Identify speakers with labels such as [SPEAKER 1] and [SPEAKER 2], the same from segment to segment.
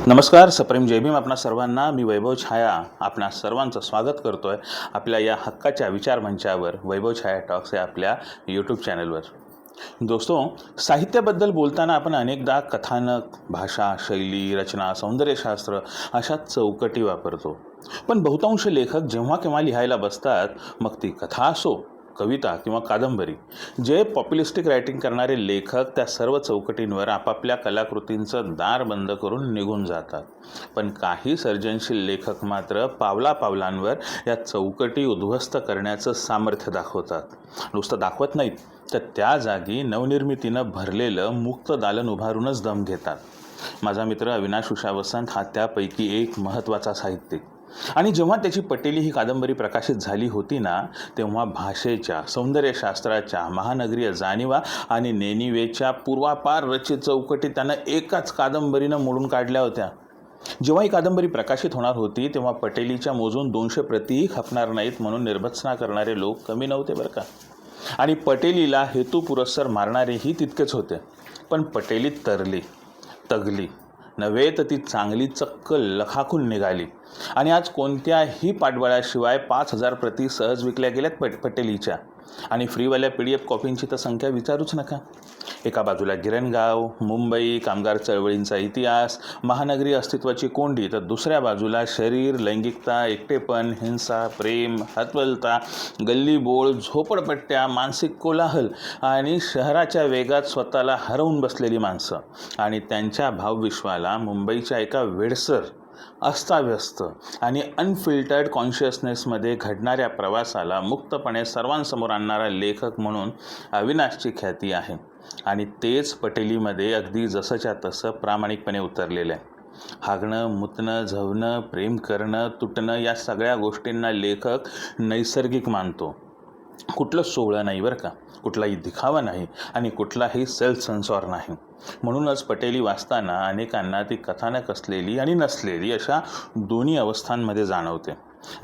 [SPEAKER 1] नमस्कार, सप्रेम जय भीम. आपणा सर्वांना मी वैभव छाया आपणा सर्वांचं स्वागत करतोय आपल्या या हक्काच्या विचारमंचावर, वैभव छाया टॉक्स या आपल्या यूट्यूब चॅनलवर. दोस्तो, साहित्याबद्दल बोलताना आपण अनेकदा कथानक, भाषा, शैली, रचना, सौंदर्यशास्त्र अशा चौकटी वापरतो. पण बहुतांश लेखक जेव्हा केव्हा लिहायला बसतात, मग ती कथा असो, कविता किंवा कादंबरी, जे पॉप्युलिस्टिक रायटिंग करणारे लेखक त्या सर्व चौकटींवर आपापल्या कलाकृतींचं दार बंद करून निघून जातात. पण काही सर्जनशील लेखक मात्र पावलापावलांवर या चौकटी उद्ध्वस्त करण्याचं सामर्थ्य दाखवतात. नुसतं दाखवत नाहीत, तर त्या जागी नवनिर्मितीनं भरलेलं मुक्त दालन उभारूनच दम घेतात. माझा मित्र अविनाश उषा वसंत हा त्यापैकी एक महत्त्वाचा साहित्यिक. आणि जेव्हा त्याची पटेली ही कादंबरी प्रकाशित झाली होती ना, तेव्हा भाषेच्या, सौंदर्यशास्त्राच्या, महानगरीय जाणीवा आणि नेनिवेच्या पूर्वापार रचित चौकटी त्यानं एकाच कादंबरीनं मोडून काढल्या होत्या. जेव्हा ही कादंबरी प्रकाशित होणार होती, तेव्हा पटेलीच्या मोजून 200 प्रतीही खपणार नाहीत म्हणून निर्भत्सना करणारे लोक कमी नव्हते बरं का. आणि पटेलीला हेतुपुरस्सर मारणारेही तितकेच होते. पण पटेली तरली, तगली नव्हे तर ती चांगली चक्क लखाखून निघाली. आणि आज कोणत्याही पाठबळाशिवाय 5,000 प्रती सहज विकल्या गेल्यात पटेलीच्या. आणि फ्रीवाल्या PDF कॉपींची तर संख्या विचारूच नका. एका बाजूला गिरणगाव, मुंबई, कामगार चळवळींचा इतिहास, महानगरी अस्तित्वाची कोंडी, तर दुसऱ्या बाजूला शरीर, लैंगिकता, एकटेपण, हिंसा, प्रेम, हतबलता, गल्लीबोळ, झोपडपट्ट्या, मानसिक कोलाहल आणि शहराच्या वेगात स्वतःला हरवून बसलेली माणसं आणि त्यांच्या भावविश्वाला मुंबईच्या एका वेडसर, अस्ताव्यस्त आणि अनफिल्टर्ड कॉन्शियसनेसमध्ये घडणाऱ्या प्रवासाला मुक्तपणे सर्वांसमोर आणणारा लेखक म्हणून अविनाशची ख्याती आहे. आणि तेच पटेलीमध्ये अगदी जसंच्या तसं प्रामाणिकपणे उतरलेलं आहे. हागणं, मुतणं, झवणं, प्रेम करणं, तुटणं या सगळ्या गोष्टींना लेखक नैसर्गिक मानतो. कुठलं सोहळं नाही बरं का, कुठलाही दिखावा नाही आणि कुठलाही सेल्फ सेन्सॉर नाही. म्हणूनच पटेली वाचताना अनेकांना ती कथानक असलेली आणि नसलेली अशा दोन्ही अवस्थांमध्ये जाणवते.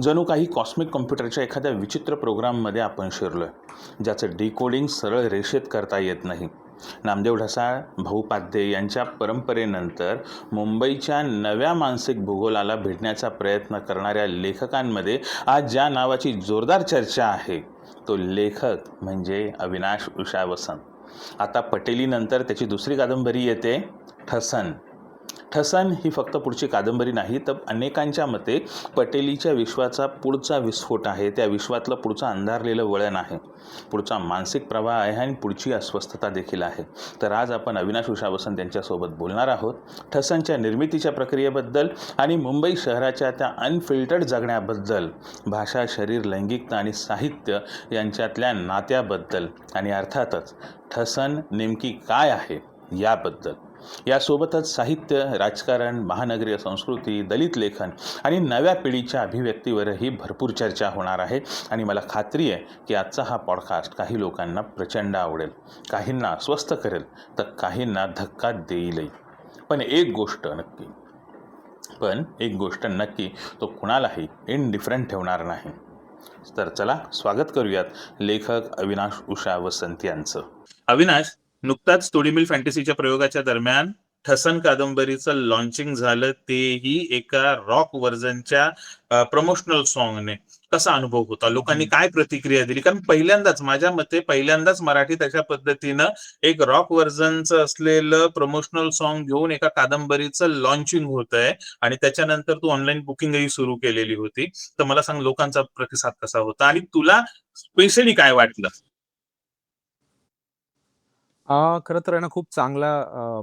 [SPEAKER 1] जणू काही कॉस्मिक कॉम्प्युटरच्या एखाद्या विचित्र प्रोग्राममध्ये आपण शिरलो आहे, ज्याचं डिकोडिंग सरळ रेषेत करता येत नाही. नामदेव ढसाळ, भाऊ पाध्ये यांच्या परंपरेनंतर मुंबईच्या नव्या मानसिक भूगोलाला भेटण्याचा प्रयत्न करणाऱ्या लेखकांमध्ये आज ज्या नावाची जोरदार चर्चा आहे, तो लेखक म्हणजे अविनाश उषा वसंत. आता पटेलीनंतर त्याची दुसरी कादंबरी येते, ठसन. ठसन ही फक्त पुढची कादंबरी नाही, तर अनेकांच्या मते पटेलीच्या विश्वाचा पुढचा विस्फोट आहे. त्या विश्वातलं पुढचं अंधारलेलं वळण आहे, पुढचा मानसिक प्रवाह आहे आणि पुढची अस्वस्थता देखील आहे. तर आज आपण अविनाश उषा वसंत यांच्यासोबत बोलणार आहोत ठसनच्या निर्मितीच्या प्रक्रियेबद्दल आणि मुंबई शहराच्या त्या अनफिल्टर्ड जगण्याबद्दल, भाषा, शरीर, लैंगिकता आणि साहित्य यांच्यातल्या नात्याबद्दल आणि अर्थातच ठसन नेमकी काय आहे याबद्दल. यासोबतच साहित्य, राजकारण, महानगरीय संस्कृती, दलित लेखन आणि नव्या पिढीच्या अभिव्यक्तीवरही भरपूर चर्चा होणार आहे. आणि मला खात्री आहे की आजचा हा पॉडकास्ट काही लोकांना प्रचंड आवडेल, काहींना अस्वस्थ करेल, तर काहींना धक्का देईलही. पण एक गोष्ट नक्की, तो कुणालाही इनडिफरंट ठेवणार नाही. तर चला स्वागत करूयात लेखक अविनाश उषा वसंत यांचं. अविनाश, नुकताच तोडीमिल फॅन्टसीच्या प्रयोगाच्या दरम्यान ठसन कादंबरीचं लॉन्चिंग झालं, तेही एका रॉक व्हर्जनच्या प्रमोशनल सॉन्गने. कसा अनुभव होता? लोकांनी काय प्रतिक्रिया दिली? कारण माझ्या मते पहिल्यांदाच मराठीत अशा पद्धतीनं एक रॉक व्हर्जनचं असलेलं प्रमोशनल सॉन्ग घेऊन एका कादंबरीचं लॉन्चिंग होत आहे आणि त्याच्यानंतर तू ऑनलाईन बुकिंगही सुरू केलेली होती. तर मला सांग, लोकांचा प्रतिसाद कसा होता आणि तुला स्पेशली काय वाटलं?
[SPEAKER 2] खरं तर आहे ना, खूप चांगला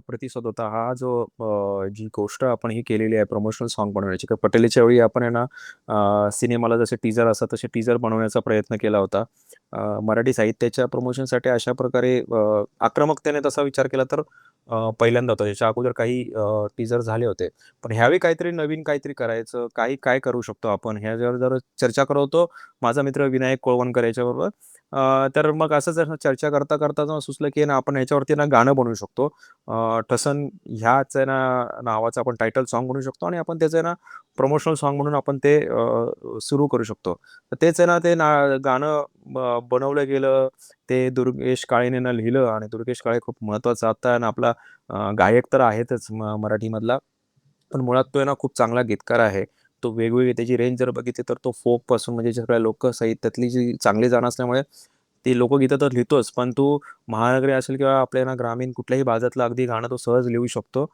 [SPEAKER 2] प्रतिसाद होता. हा जो जी गोष्ट आपण ही केलेली आहे प्रमोशनल सॉन्ग बनवण्याची, किंवा पटेलीच्या वेळी आपण आहे ना, सिनेमाला जसे टीजर असतात तसे टीजर बनवण्याचा प्रयत्न केला होता. मराठी साहित्याच्या प्रमोशनसाठी अशा प्रकारे आक्रमकतेने तसा विचार केला तर पहिल्यांदा होता. याच्या अगोदर काही टीजर झाले होते. पण ह्यावेळी काहीतरी नवीन काहीतरी करायचं, काय करू शकतो आपण ह्याच्यावर जर चर्चा करत होतो माझा मित्र विनायक कोळवणकर याच्याबरोबर. तर मग असंच चर्चा करता सुचलं की ना आपण ह्याच्यावरती ना गाणं बनवू शकतो. ठसन ह्याच आहे ना नावाचं आपण टायटल सॉन्ग बनवू शकतो आणि आपण त्याचं आहे ना प्रमोशनल सॉन्ग म्हणून आपण ते सुरू करू शकतो. तर तेच आहे ना ते गाणं बनवलं गेलं. ते दुर्गेश काळेने ना लिहिलं आणि दुर्गेश काळे खूप महत्त्वाचा आता आहे ना आपला गायक तर आहेतच मराठीमधला. पण मुळात तो आहे ना खूप चांगला गीतकार आहे. तो वेगवेगळी त्याची रेंज जर बघितली तर तो फोकपासून म्हणजे जे सगळ्या लोकसाहित्यातली जी चांगली जाण असल्यामुळे ती लोकगीतं तर लिहितोच, पण तो महानगरी असेल किंवा आपल्या ना ग्रामीण कुठल्याही भागातलं अगदी गाणं तो सहज लिहू शकतो.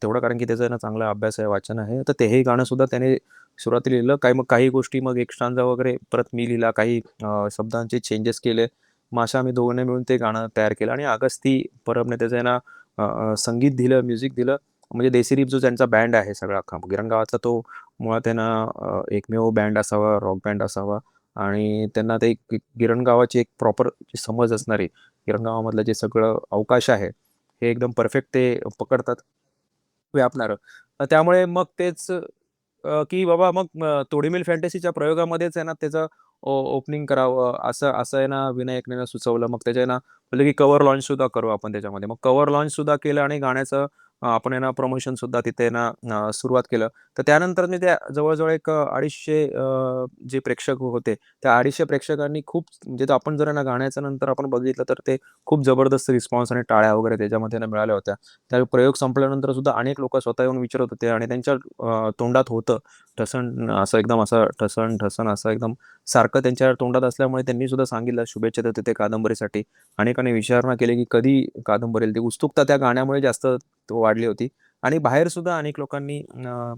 [SPEAKER 2] तेवढं कारण की त्याचा आहे ना चांगला अभ्यास आहे, वाचन आहे. तर तेही गाणं सुद्धा त्याने सुरुवातीला लिहिलं. काही गोष्टी मग एक स्टांजा वगैरे परत मी लिहिला. काही शब्दांचे चेंजेस केले. मग अशा आम्ही दोघांनी मिळून ते गाणं तयार केलं आणि अगस्ती परबने त्याचं आहे ना संगीत दिलं, म्युझिक दिलं. म्हणजे देसिरीप जो त्यांचा बँड आहे सगळा अख्खा गिरण गावातला तो मुळात आहे ना एकमेव बँड असावा, रॉक बँड असावा आणि त्यांना ते एक गिरण गावाची एक प्रॉपर समज असणारी, गिरण गावामधलं जे सगळं अवकाश आहे, हे एकदम परफेक्ट ते पकडतात, व्यापणारं. त्यामुळे मग तेच की बाबा मग तोडी मिल फॅन्टसीच्या प्रयोगामध्येच आहे ना त्याचं ओपनिंग करावं असं असं आहे ना विनायकने सुचवलं. मग त्याच्या आहे ना म्हटलं की कव्हर लॉन्च सुद्धा करू आपण त्याच्यामध्ये. मग कव्हर लॉन्च सुद्धा केलं आणि गाण्याचं आपण आहे ना प्रमोशन सुद्धा तिथे ना सुरुवात केलं. तर त्यानंतर मी त्या जवळ-जवळ एक 250 जे प्रेक्षक होते, त्या 250 प्रेक्षकांनी खूप म्हणजे तर आपण जर आहे ना गाण्याच्या नंतर आपण बघितलं तर ते खूप जबरदस्त रिस्पॉन्स आणि टाळ्या वगैरे त्याच्यामध्ये ना मिळाल्या होत्या. त्या प्रयोग संपल्यानंतर सुद्धा अनेक लोकं स्वतः येऊन विचारत होते आणि त्यांच्या तोंडात होतं. ठसन असं एकदम असं ठसन, ठसन असं एकदम सारखं त्यांच्या तोंडात असल्यामुळे त्यांनी सुद्धा सांगितलं शुभेच्छा देत होते कादंबरीसाठी. अनेकांनी विचारणा केली की कधी कादंबरी येईल? ती उत्सुकता त्या गाण्यामुळे जास्त वाढली होती आणि बाहेर सुद्धा अनेक लोकांनी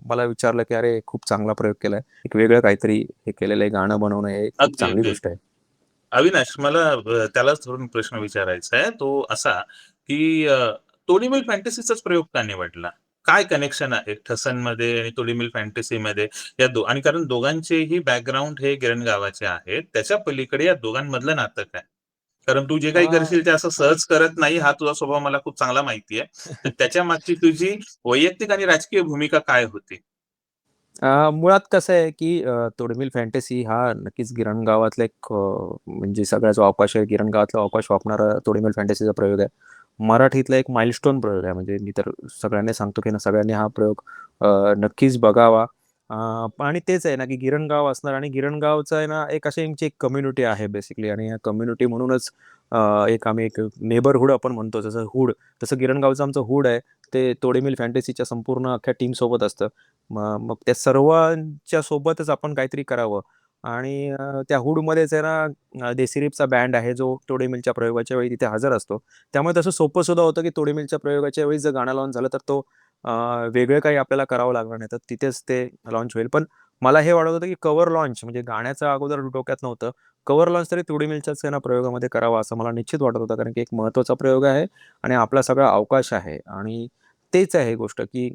[SPEAKER 2] मला विचारलं की "अरे, खूप चांगला प्रयोग केलाय. एक वेगळं काहीतरी हे केलेलं आहे, गाणं बनवणं हे खूप
[SPEAKER 1] अगदी,
[SPEAKER 2] चांगली
[SPEAKER 1] अगदी.
[SPEAKER 2] गोष्ट आहे."
[SPEAKER 1] अविनाश मला त्यालाच धरून प्रश्न विचारायचा आहे. तो असा, की तोडी मिल फॅन्टसीचाच प्रयोग का निवडला? काय कनेक्शन आहे ठसनमध्ये आणि तोडी मिल फॅन्टसीमध्ये? आणि कारण दोघांचेही बॅकग्राऊंड हे गिरण गावाचे आहेत. त्याच्या पलीकडे या दोघांमधलं नातं काय? कारण तू जे काही
[SPEAKER 2] अ,
[SPEAKER 1] करशील ते असं सहज करत नाही, हा तुझा स्वभाव मला खूप चांगला माहिती आहे. तर त्याच्या मागची तुझी वैयक्तिक आणि राजकीय भूमिका काय होती?
[SPEAKER 2] मुळात कसं आहे, की तोडमिल फॅन्टसी हा नक्कीच गिरण गावातला एक म्हणजे सगळा जो अवकाश आहे, गिरण गावातला अवकाश व्यापणारा तोडमिल फॅन्टसीचा प्रयोग आहे. मराठीतला एक माइलस्टोन प्रयोग आहे. म्हणजे मी तर सगळ्यांना सांगतो, की ना सगळ्यांनी हा प्रयोग नक्कीच बघावा. आणि तेच आहे ना, की गिरण गाव असणार आणि गिरण गावचं आहे ना, एक अशी आमची एक कम्युनिटी आहे बेसिकली आणि या कम्युनिटी म्हणूनच आम्ही एक नेबरहूड आपण म्हणतो, जसं हूड तसं गिरण गावचं आमचं हूड आहे. ते तोडे फॅन्टसीच्या संपूर्ण अख्ख्या टीमसोबत असतं. मग त्या सर्वांच्या सोबतच आपण काहीतरी करावं आणि त्या हूडमध्येच आहे ना देसिरिपचा बँड आहे जो तोडे मिलच्या प्रयोगाच्या वेळी तिथे हजर असतो. त्यामुळे तसं सोपं सुद्धा होतं, की तोडे मिलच्या प्रयोगाच्या वेळी जर गाणं लॉन्च झालं तर तो अ, वेगळं काही आपल्याला करावं लागणार नाही. तर तिथेच ते लॉन्च होईल. पण मला हे वाटत होतं, की कव्हर लॉन्च म्हणजे गाण्याचं अगोदर डोक्यात नव्हतं. कव्हर लॉन्च तरी तोडी मिलच्याच आहे ना प्रयोगामध्ये करावा असं मला निश्चित वाटत होतं. कारण की एक महत्त्वाचा प्रयोग आहे आणि आपला सगळा अवकाश आहे आणि तेच आहे गोष्ट, की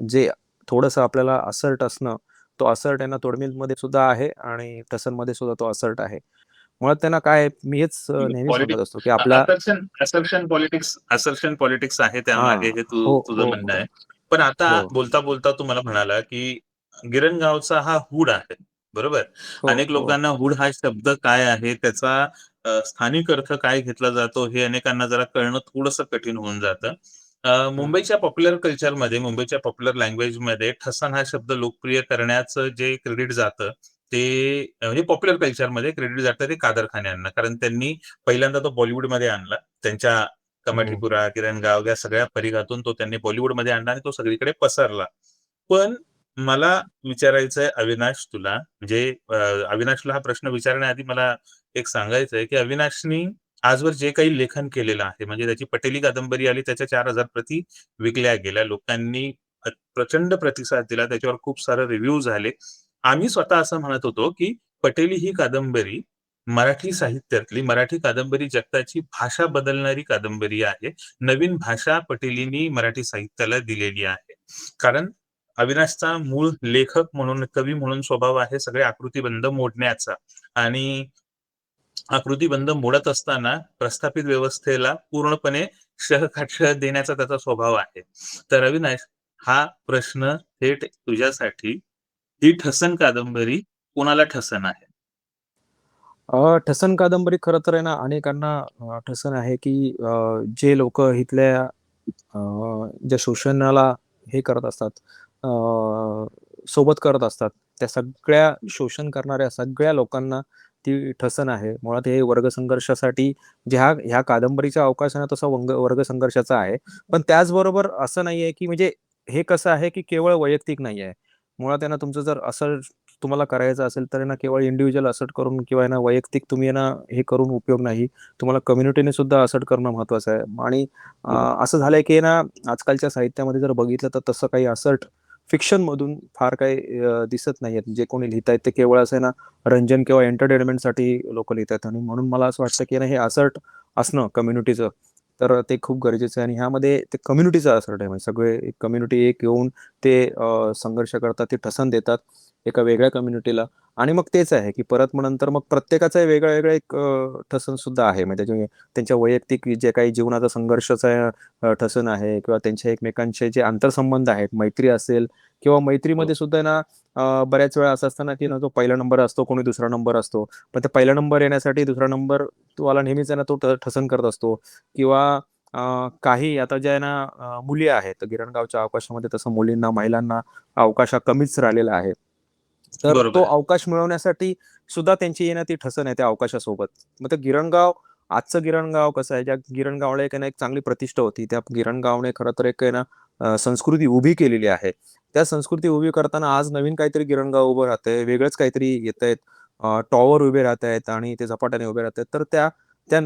[SPEAKER 2] जे थोडंसं आपल्याला असर्ट असणं, तो असर्ट आहे ना तोडमीमध्ये सुद्धा आहे आणि टसनमध्ये सुद्धा तो असर्ट आहे. मुळात त्यांना काय आहे, मी हेच नेहमी सांगत
[SPEAKER 1] पॉलिटिक्स
[SPEAKER 2] असतो, की आपला
[SPEAKER 1] असर्शन पॉलिटिक्स आहे त्यामागे
[SPEAKER 2] हां.
[SPEAKER 1] हे
[SPEAKER 2] हो,
[SPEAKER 1] तुझं
[SPEAKER 2] हो,
[SPEAKER 1] म्हणणं
[SPEAKER 2] हो.
[SPEAKER 1] आहे. पण आता
[SPEAKER 2] हो.
[SPEAKER 1] बोलता-बोलता तू मला म्हणाला, की गिरणगावचा हा हूड आहे, बरोबर?
[SPEAKER 2] हो,
[SPEAKER 1] अनेक
[SPEAKER 2] हो.
[SPEAKER 1] लोकांना हूड हा शब्द काय आहे, त्याचा स्थानिक अर्थ काय घेतला जातो, हे अनेकांना जरा कळणं थोडंसं कठीण होऊन जातं.
[SPEAKER 2] हं,
[SPEAKER 1] मुंबईच्या पॉप्युलर कल्चरमध्ये, मुंबईच्या पॉप्युलर लँग्वेजमध्ये ठसन हा शब्द लोकप्रिय करण्याचं जे क्रेडिट जातं, ते म्हणजे पॉप्युलर कल्चरमध्ये क्रेडिट जातं ते कादर खान यांना. कारण त्यांनी पहिल्यांदा तो बॉलिवूडमध्ये आणला. त्यांच्या
[SPEAKER 2] हं.
[SPEAKER 1] कमाटीपुरा, किरणगाव या सगळ्या परिघातून तो त्यांनी बॉलिवूडमध्ये आणला आणि तो सगळीकडे पसरला. पण मला विचारायचंय अविनाश तुला, म्हणजे अविनाशला हा प्रश्न विचारण्याआधी मला एक सांगायचं आहे, की अविनाशनी आजवर जे काही लेखन केलेलं आहे, म्हणजे त्याची पटेली कादंबरी आली, त्याच्या 4,000 प्रती विकल्या गेल्या. लोकांनी प्रचंड प्रतिसाद दिला. त्याच्यावर खूप सारे रिव्ह्यू झाले. आम्ही स्वतः असं म्हणत होतो, की पटेली ही कादंबरी मराठी साहित्यातली, मराठी कादंबरी जगताची भाषा बदलणारी कादंबरी आहे. नवीन भाषा पटेलींनी मराठी साहित्याला दिलेली आहे. कारण अविनाशचा मूळ लेखक म्हणून, कवी म्हणून स्वभाव आहे सगळे आकृतिबंध मोडण्याचा आणि आकृतिबंध मोडत असताना प्रस्थापित व्यवस्थेला पूर्णपणे शह देण्याचा त्याचा स्वभाव आहे. तर अविनाश, हा प्रश्न थेट तुझ्यासाठी, ही ठसन कादंबरी कोणाला ठसन आहे?
[SPEAKER 2] ठसन कादंबरी खरं तर आहे ना अनेकांना ठसन आहे, की जे लोकं इथल्या अ, ज्या शोषणाला हे करत असतात, अ, सोबत करत असतात, त्या सगळ्या शोषण करणाऱ्या सगळ्या लोकांना ती ठसन आहे. मुळात हे वर्गसंघर्षासाठी जे ह्या कादंबरीचा अवकाश आहे ना तसा वर्गसंघर्षाचा आहे. पण त्याचबरोबर असं नाहीये, की म्हणजे हे कसं आहे की केवळ वैयक्तिक नाही आहे. मुळात आहे ना तुमचं जर असं तुम्हाला करायचं असेल तर आहे ना केवळ इंडिव्हिज्युअल असर्ट करून किंवा आहे ना वैयक्तिक तुम्ही आहे ना हे करून उपयोग नाही. तुम्हाला कम्युनिटीने सुद्धा असर्ट करणं महत्त्वाचं आहे. आणि असं झालंय की आहे ना आजकालच्या साहित्यामध्ये जर बघितलं तर तसं काही असर्ट फिक्शनमधून फार काही दिसत नाहीयेत. जे कोणी लिहितायत ते केवळ असं आहे ना रंजन किंवा एंटरटेनमेंटसाठी लोकं लिहितायत आणि म्हणून मला असं वाटतं की आहे ना हे असर्ट असणं कम्युनिटीचं तर ते खूप गरजेचं आहे आणि ह्यामध्ये ते कम्युनिटीचा असर्ट आहे. म्हणजे सगळे एक कम्युनिटी एक येऊन ते संघर्ष करतात, ते ठसन देतात एका वेगळ्या कम्युनिटीला आणि मग तेच आहे, की परत मग नंतर मग प्रत्येकाचा वेगळा-वेगळा एक ठसन सुद्धा आहे. म्हणजे त्याच्या त्यांच्या वैयक्तिक जे काही जीवनाचा संघर्षाचा ठसन आहे किंवा त्यांच्या एकमेकांचे जे आंतरसंबंध आहेत, मैत्री असेल किंवा
[SPEAKER 1] हो.
[SPEAKER 2] मैत्रीमध्ये सुद्धा आहे ना बऱ्याच वेळा असं असतं ना, की ना जो पहिला नंबर असतो, कोणी दुसरा नंबर असतो. पण त्या पहिला नंबर येण्यासाठी दुसरा नंबर वाला नेहमीच आहे ना, तो ठसन करत असतो किंवा काही आता ज्या आहे ना मुली आहेत, तर गिरणगावच्या अवकाशामध्ये तसं मुलींना, महिलांना अवकाश हा कमीच राहिलेला आहे. तर तो
[SPEAKER 1] बरोबर आहे.
[SPEAKER 2] अवकाश मिळवण्यासाठी सुद्धा त्यांची आहे ना ती ठसन आहे त्या अवकाशासोबत. मग ते गिरणगाव आजचं गिरणगाव कसं आहे, ज्या गिरणगावला एक आहे ना एक चांगली प्रतिष्ठा होती. त्या गिरणगावने खरं तर एक आहे ना संस्कृती उभी केलेली आहे. त्या संस्कृती उभी करताना आज नवीन काहीतरी गिरणगाव उभं राहतंय, वेगळंच काहीतरी येतंय. टॉवर उभे राहतायत आणि ते झपाट्याने उभे राहतायत. तर त्या त्या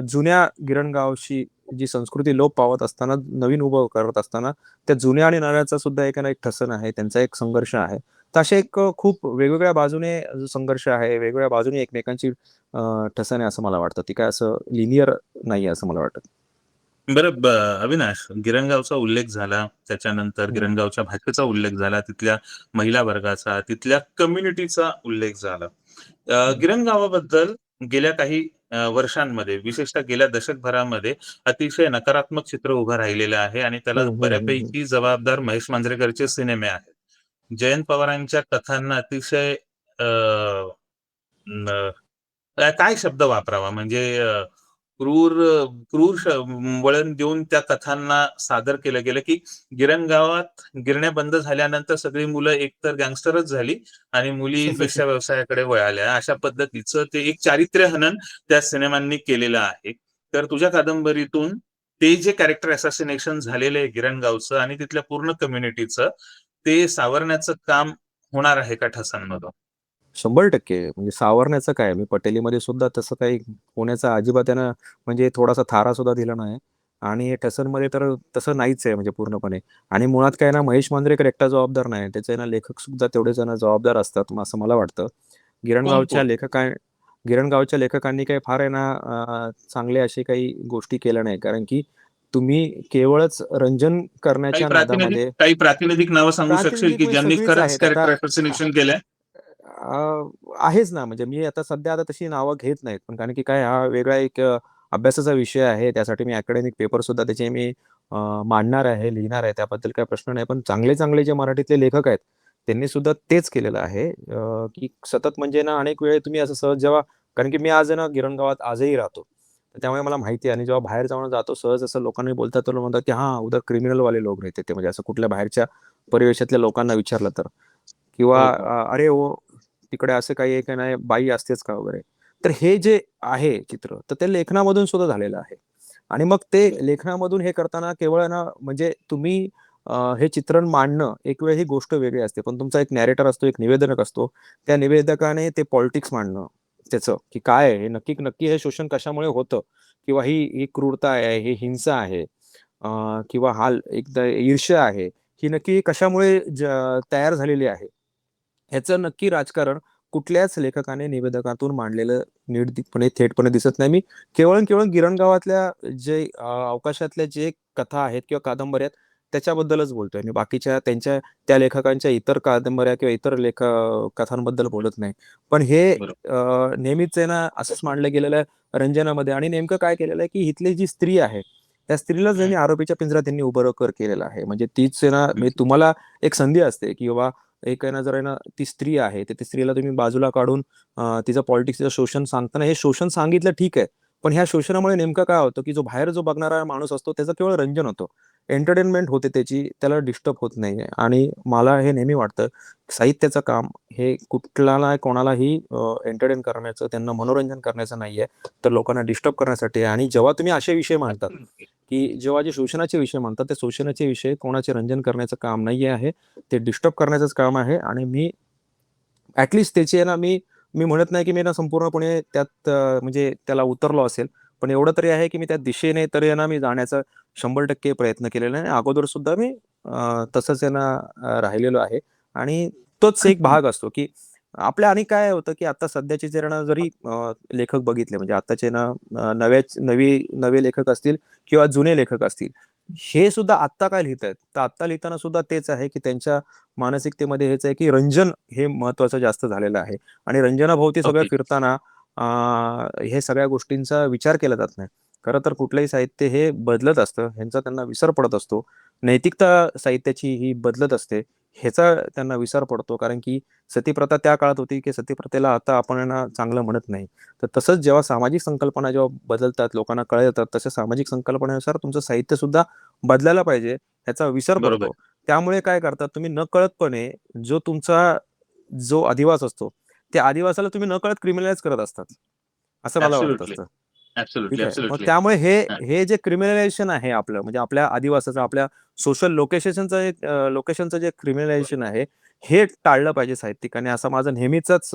[SPEAKER 2] जुन्या गिरणगावची जी संस्कृती लोप पावत असताना, नवीन उभं करत असताना, त्या जुन्या आणि नव्याचा सुद्धा एक आहे ना एक ठसन आहे. त्यांचा एक संघर्ष आहे. तर असे एक खूप वेगवेगळ्या बाजूने जो संघर्ष आहे, वेगवेगळ्या बाजूने एकमेकांची ठसण आहे असं मला वाटतं. ती काय असं लिनियर नाहीये असं मला वाटतं.
[SPEAKER 1] बरं अविनाश, गिरणगावचा उल्लेख झाला, त्याच्यानंतर
[SPEAKER 2] हं,
[SPEAKER 1] गिरणगावच्या भाषेचा उल्लेख झाला, तिथल्या महिला वर्गाचा, तिथल्या कम्युनिटीचा उल्लेख झाला.
[SPEAKER 2] हं.
[SPEAKER 1] गिरणगावाबद्दल गेल्या काही वर्षांमध्ये, विशेषतः गेल्या दशकभरामध्ये अतिशय नकारात्मक चित्र उभं राहिलेलं आहे आणि त्याला
[SPEAKER 2] हं, हं, हं, हं.
[SPEAKER 1] बऱ्यापैकी जबाबदार महेश मांजरेकरचे सिनेमे आहेत. जयंत पवारांच्या कथांना अतिशय अ, न काय शब्द वापरावा म्हणजे क्रूर क्रूर वळण देऊन त्या कथांना सादर केलं गेलं, की गिरणगावात गिरण्या बंद झाल्यानंतर सगळी मुलं एकतर गँगस्टरच झाली आणि मुली वेश्या व्यवसायाकडे वळाल्या. अशा पद्धतीचं ते एक चारित्र्य हनन त्या सिनेमांनी केलेलं आहे. तर तुझ्या कादंबरीतून ते जे कॅरेक्टर असॅसिनेशन झालेलं आहे गिरणगावचं आणि तिथल्या पूर्ण कम्युनिटीचं, ते सावरण्याचं काम होणार आहे का ठसांमधून?
[SPEAKER 2] 100% म्हणजे सावरण्याचं काय, मी पटेलीमध्ये सुद्धा तसं काही होण्याचा अजिबात त्यानं म्हणजे थोडासा थारा सुद्धा दिला नाही. आणि ठसनमध्ये तर तसं नाहीच आहे म्हणजे पूर्णपणे. आणि मुळात काय ना महेश मांजरेकर एकटा जबाबदार नाही. त्याचे ना लेखक सुद्धा तेवढेच जण जबाबदार असतात असं मला वाटतं. गिरणगावच्या
[SPEAKER 1] कोण?
[SPEAKER 2] लेखका गिरणगावच्या लेखकांनी काही फार आहे ना चांगले असे काही गोष्टी केल्या नाही. कारण की तुम्ही केवळच रंजन करण्याच्या नादामध्ये
[SPEAKER 1] काही प्रातिनिधिक नावं सांगू शकशील,
[SPEAKER 2] प्रातिनिधिक
[SPEAKER 1] की
[SPEAKER 2] म्हणजे
[SPEAKER 1] ज्यांनी
[SPEAKER 2] सगळीच
[SPEAKER 1] खरंच
[SPEAKER 2] आहेत. आता
[SPEAKER 1] कॅरेक्टर असॅसिनेशन केलंय?
[SPEAKER 2] आहेच ना, म्हणजे मी आता सध्या आता तशी नावं घेत नाहीत. पण कारण की काय हा वेगळा एक अभ्यासाचा विषय आहे. त्यासाठी मी अकॅडमिक पेपर सुद्धा त्याचे मी मांडणार आहे, लिहिणार आहे. त्याबद्दल काही प्रश्न नाही. पण चांगले-चांगले जे मराठीतले लेखक आहेत, त्यांनी सुद्धा तेच केलेलं आहे. की सतत म्हणजे ना अनेक वेळे तुम्ही असं सहज जेव्हा कारण की मी आज आहे ना गिरणगावात आजही राहतो. तर त्यामुळे मला माहिती आहे आणि जेव्हा बाहेर जाऊन जातो सहज असं लोकांनी बोलतात तर म्हणतात, की "हां, उधर क्रिमिनल वाले लोग रहते थे." म्हणजे असं कुठल्या बाहेरच्या परिवेशातल्या लोकांना विचारलं तर. किंवा
[SPEAKER 1] हो, हो.
[SPEAKER 2] "अरे हो, तिकडे असं काही एक नाही बाई असतेच का?" वगैरे. तर हे जे आहे चित्र, तर ते लेखनामधून सुद्धा झालेलं आहे. आणि मग ते लेखनामधून हे करताना केवळ ना म्हणजे तुम्ही हे चित्रण मांडणं, एक वेळ ही गोष्ट वेगळी असते. पण तुमचा एक नॅरेटर असतो, एक निवेदक असतो. त्या निवेदकाने ते पॉलिटिक्स मांडणं त्याचं, की काय आहे हे नक्की नक्की हे शोषण कशामुळे होतं? किंवा ही क्रूरता आहे, ही हिंसा आहे किंवा हा एकदा ईर्ष्या आहे, ही नक्की कशामुळे तयार झालेली आहे? ह्याचं नक्की राजकारण कुठल्याच लेखकाने निवेदकातून मांडलेलं नीटपणे, थेटपणे दिसत नाही. मी केवळ आणि केवळ गिरणगावातल्या जे अवकाशातल्या जे कथा आहेत किंवा कादंबऱ्या आहेत, त्याच्याबद्दलच बोलतोय आणि बाकीच्या त्यांच्या त्या लेखकांच्या इतर कादंबऱ्या किंवा इतर कथांबद्दल बोलत नाही. पण हे
[SPEAKER 1] बरोबर.
[SPEAKER 2] नेहमीच आहे ना, असंच मांडलं गेलेलं आहे रंजनामध्ये आणि नेमकं काय केलेलं आहे, की इथली जी स्त्री आहे, त्या स्त्रीलाच
[SPEAKER 1] हं,
[SPEAKER 2] त्यांनी आरोपीच्या पिंजऱ्यात त्यांनी उभं केलेलं आहे. म्हणजे तीच आहे ना,
[SPEAKER 1] हं.
[SPEAKER 2] म्हणजे तुम्हाला एक संधी असते, की बाबा एक आहे ना, जर आहे ना, ती स्त्री आहे, तर ती स्त्रीला तुम्ही बाजूला काढून तिचं पॉलिटिक्सचं शोषण सांगताना हे शोषण सांगितलं ठीक आहे. पण ह्या शोषणामुळे नेमकं काय होतं, की जो बाहेर जो बघणारा माणूस असतो त्याचं केवळ रंजन होतं. एंटरटेनमेंट होते त्याची, त्याला डिस्टर्ब होत नाहीये. आणि मला हे नेहमी वाटतं, साहित्याचं काम हे कुठल्याला कोणालाही एंटरटेन करण्याचं, त्यांना मनोरंजन करण्याचं नाहीये, तर लोकांना डिस्टर्ब करण्यासाठी आहे. आणि जेव्हा तुम्ही असे विषय मांडतात, की जेव्हा जे शोषणाचे विषय मांडतात, ते शोषणाचे विषय कोणाचे रंजन करण्याचं काम नाहीये आहे, ते डिस्टर्ब करण्याचंच काम आहे. आणि मी ॲटलीस्ट त्याची आहे ना, मी मी म्हणत नाही की मी ना संपूर्णपणे त्यात म्हणजे त्याला उतरलो असेल. पण एवढं तरी आहे की मी त्या दिशेने तरी आहे ना, मी जाण्याचा 100% प्रयत्न केलेला आहे. अगोदर सुद्धा मी तसंच आहे ना राहिलेलो आहे. आणि तोच एक भाग असतो, की आपल्या आणि काय होतं, की आता सध्याचे जर ना जरी लेखक बघितले म्हणजे आत्ताचे ना नवे लेखक असतील किंवा जुने लेखक असतील. हे सुद्धा आत्ता काय लिहितायत, तर आत्ता लिहिताना सुद्धा तेच आहे, की त्यांच्या मानसिकतेमध्ये हेच आहे, की रंजन हे महत्त्वाचं जास्त झालेलं आहे. आणि रंजनाभोवती सगळं
[SPEAKER 1] ओके.
[SPEAKER 2] फिरताना अ, हे सगळ्या गोष्टींचा विचार केला जात नाही. खरं तर कुठलंही साहित्य हे बदलत असतं, ह्यांचा त्यांना विसर पडत असतो. नैतिकता साहित्याची ही बदलत असते, ह्याचा त्यांना विसर पडतो. कारण की सतीप्रथा त्या काळात होती, की सतीप्रथेला आता आपण आहे ना चांगलं म्हणत नाही. तर तसंच जेव्हा सामाजिक संकल्पना जेव्हा बदलतात, लोकांना कळतात, तशा सामाजिक संकल्पनेनुसार तुमचं साहित्यसुद्धा बदलायला पाहिजे, ह्याचा विसर
[SPEAKER 1] बरोबर.
[SPEAKER 2] पडतो. त्यामुळे काय करतात तुम्ही नकळतपणे जो तुमचा जो अधिवास असतो, त्या अधिवासाला तुम्ही नकळत क्रिमिनलाईज करत असतात. असं मला वाटत
[SPEAKER 1] ॲब्सोल्युटली,
[SPEAKER 2] असतं.
[SPEAKER 1] ॲब्सोल्युटली,
[SPEAKER 2] ठीक आहे. मग
[SPEAKER 1] ॲब्सोल्युटली.
[SPEAKER 2] त्यामुळे हे
[SPEAKER 1] हां.
[SPEAKER 2] हे जे क्रिमिनलायझेशन आहे आपलं, म्हणजे आपल्या आदिवासाचं, आपल्या सोशल लोकेशनचं जे क्रिमिनलायझेशन आहे, हे टाळलं पाहिजे साहित्यिकांनी, असा माझा नेहमीचाच